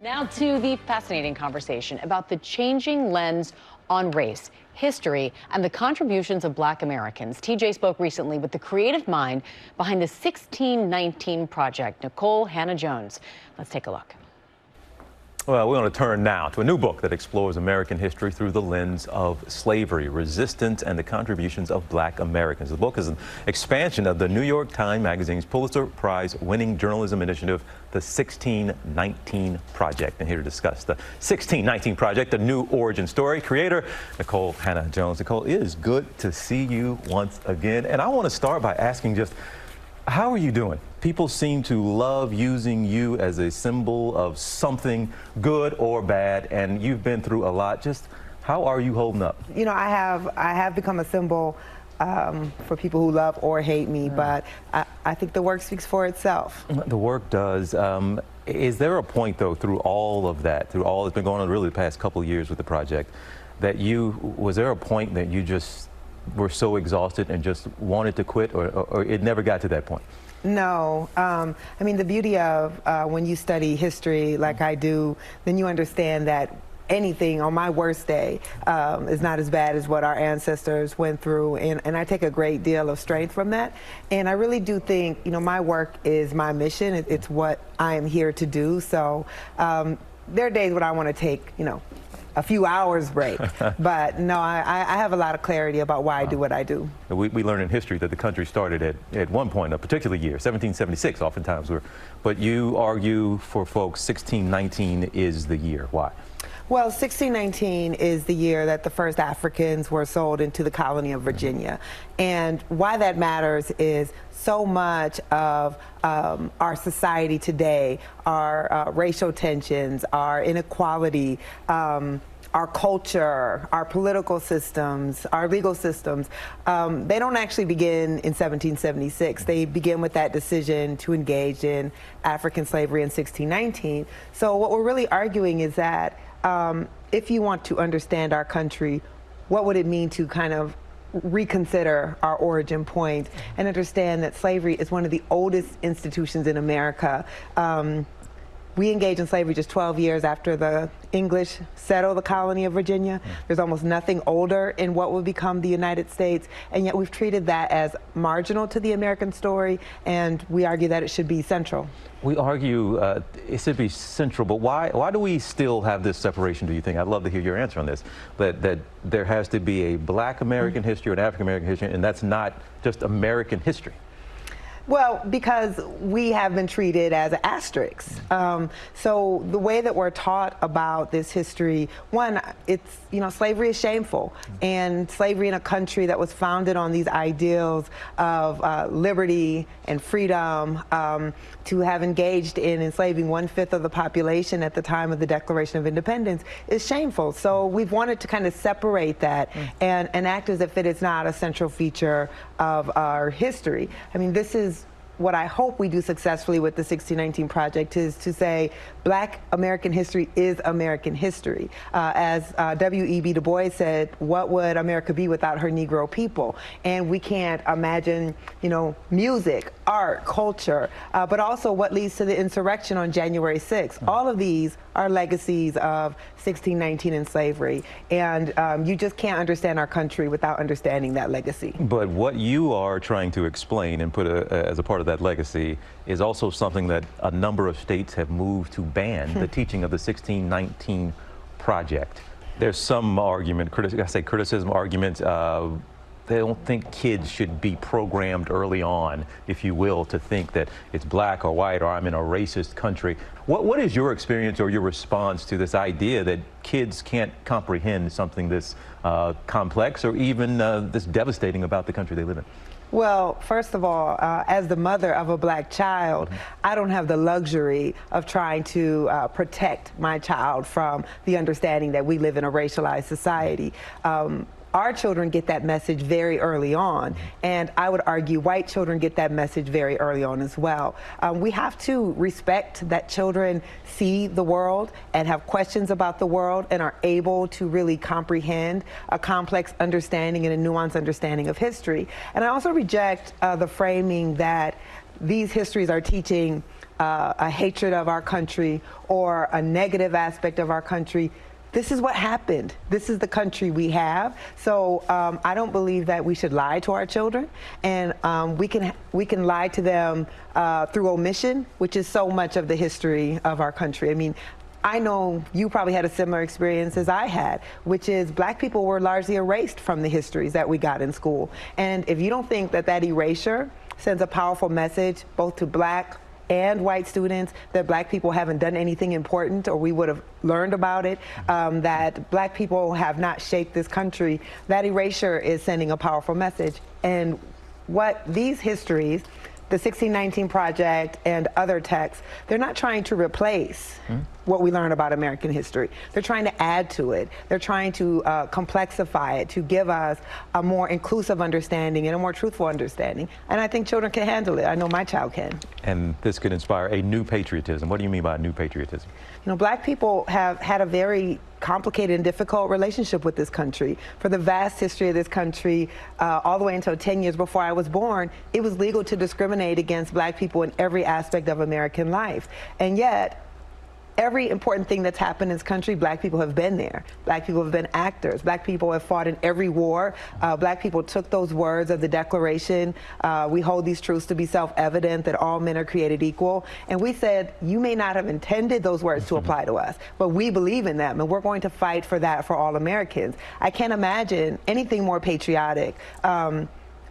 Now to the fascinating conversation about the changing lens on race, history, and the contributions of Black Americans. TJ spoke recently with the creative mind behind the 1619 Project, Nikole Hannah-Jones. Let's take a look. Well, we want to turn now to a new book that explores American history through the lens of slavery, resistance, and the contributions of Black Americans. The book is an expansion of the New York Times Magazine's Pulitzer Prize-winning journalism initiative, the 1619 Project. And here to discuss the 1619 Project, the new origin story, creator Nikole Hannah-Jones. Nikole, it is good to see you once again. And I want to start by asking just, how are you doing? People seem to love using you as a symbol of something good or bad, and you've been through a lot. Just how are you holding up? You know, I have become a symbol for people who love or hate me, but I think the work speaks for itself. The work does. Is there a point, though, through all of that, through all that's been going on really the past couple of years with the project, that was there a point that you just were so exhausted and just wanted to quit, or it never got to that point? No. I mean, the beauty of when you study history like I do, then you understand that anything on my worst day is not as bad as what our ancestors went through, and I take a great deal of strength from that. And I really do think, you know, my work is my mission. It's what I am here to do. So there are days when I want to take, you know, a few hours break, but no, I have a lot of clarity about why I do what I do. We learn in history that the country started at one point, a particular year, 1776 oftentimes, but you argue for folks 1619 is the year. Why? Well, 1619 is the year that the first Africans were sold into the colony of Virginia. And why that matters is so much of our society today, our racial tensions, our inequality, our culture, our political systems, our legal systems, they don't actually begin in 1776. They begin with that decision to engage in African slavery in 1619. So what we're really arguing is that if you want to understand our country, what would it mean to kind of reconsider our origin point and understand that slavery is one of the oldest institutions in America. We engaged in slavery just 12 years after the English settled the colony of Virginia. There's almost nothing older in what will become the United States, and yet we've treated that as marginal to the American story, and we argue that it should be central. We argue it should be central, but why do we still have this separation, do you think? I'd love to hear your answer on this, that there has to be a Black American history or an African American history, and that's not just American history. Well, because we have been treated as asterisks. So the way that we're taught about this history, one, it's, you know, slavery is shameful. And slavery in a country that was founded on these ideals of liberty and freedom, to have engaged in enslaving 1/5 of the population at the time of the Declaration of Independence is shameful. So we've wanted to kind of separate that and act as if it is not a central feature of our history. I mean, this is what I hope we do successfully with the 1619 Project, is to say Black American history is American history. As W.E.B. Du Bois said, what would America be without her Negro people? And we can't imagine, you know, music, art, culture, but also what leads to the insurrection on January 6th. All of these are legacies of 1619 and slavery, and you just can't understand our country without understanding that legacy. But what you are trying to explain and put as a part of that legacy is also something that a number of states have moved to ban, the teaching of the 1619 Project. There's some argument, criticism, argument, they don't think kids should be programmed early on, if you will, to think that it's black or white or I'm in a racist country. What is your experience or your response to this idea that kids can't comprehend something this complex or even this devastating about the country they live in? Well, first of all, as the mother of a Black child, I don't have the luxury of trying to protect my child from the understanding that we live in a racialized society. Our children get that message very early on, and I would argue white children get that message very early on as well. We have to respect that children see the world and have questions about the world and are able to really comprehend a complex understanding and a nuanced understanding of history. And I also reject the framing that these histories are teaching a hatred of our country or a negative aspect of our country. This is what happened. This is the country we have. So I don't believe that we should lie to our children, and we can lie to them through omission, which is so much of the history of our country. I mean, I know you probably had a similar experience as I had, which is black people were largely erased from the histories that we got in school. And if you don't think that that erasure sends a powerful message both to black and white students that black people haven't done anything important or we would have learned about it, that black people have not shaped this country, that erasure is sending a powerful message. And what these histories, the 1619 Project and other texts, they're not trying to replace what we learn about American history. They're trying to add to it. They're trying to complexify it, to give us a more inclusive understanding and a more truthful understanding. And I think children can handle it. I know my child can. And this could inspire a new patriotism. What do you mean by new patriotism? You know, black people have had a very complicated and difficult relationship with this country. For the vast history of this country, all the way until 10 years before I was born, it was legal to discriminate against black people in every aspect of American life. And yet, every important thing that's happened in this country, black people have been there. Black people have been actors. Black people have fought in every war. Black people took those words of the Declaration. We hold these truths to be self-evident, that all men are created equal. And we said, you may not have intended those words to apply to us, but we believe in them, and we're going to fight for that for all Americans. I can't imagine anything more patriotic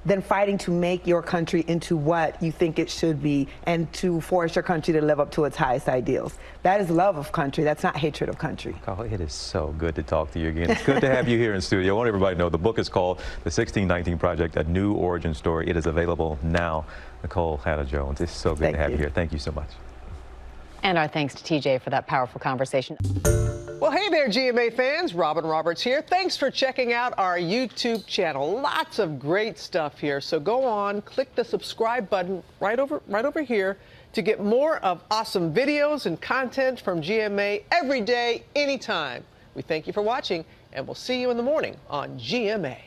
than fighting to make your country into what you think it should be and to force your country to live up to its highest ideals. That is love of country. That's not hatred of country. Oh, it is so good to talk to you again. It's good to have you here in studio. I want everybody to know the book is called The 1619 Project, A New Origin Story. It is available now. Nikole Hannah-Jones, it's so good to have you here. Thank you so much. And our thanks to TJ for that powerful conversation. Well, hey there, GMA fans. Robin Roberts here. Thanks for checking out our YouTube channel. Lots of great stuff here. So go on, click the subscribe button right over here to get more of awesome videos and content from GMA every day, anytime. We thank you for watching, and we'll see you in the morning on GMA.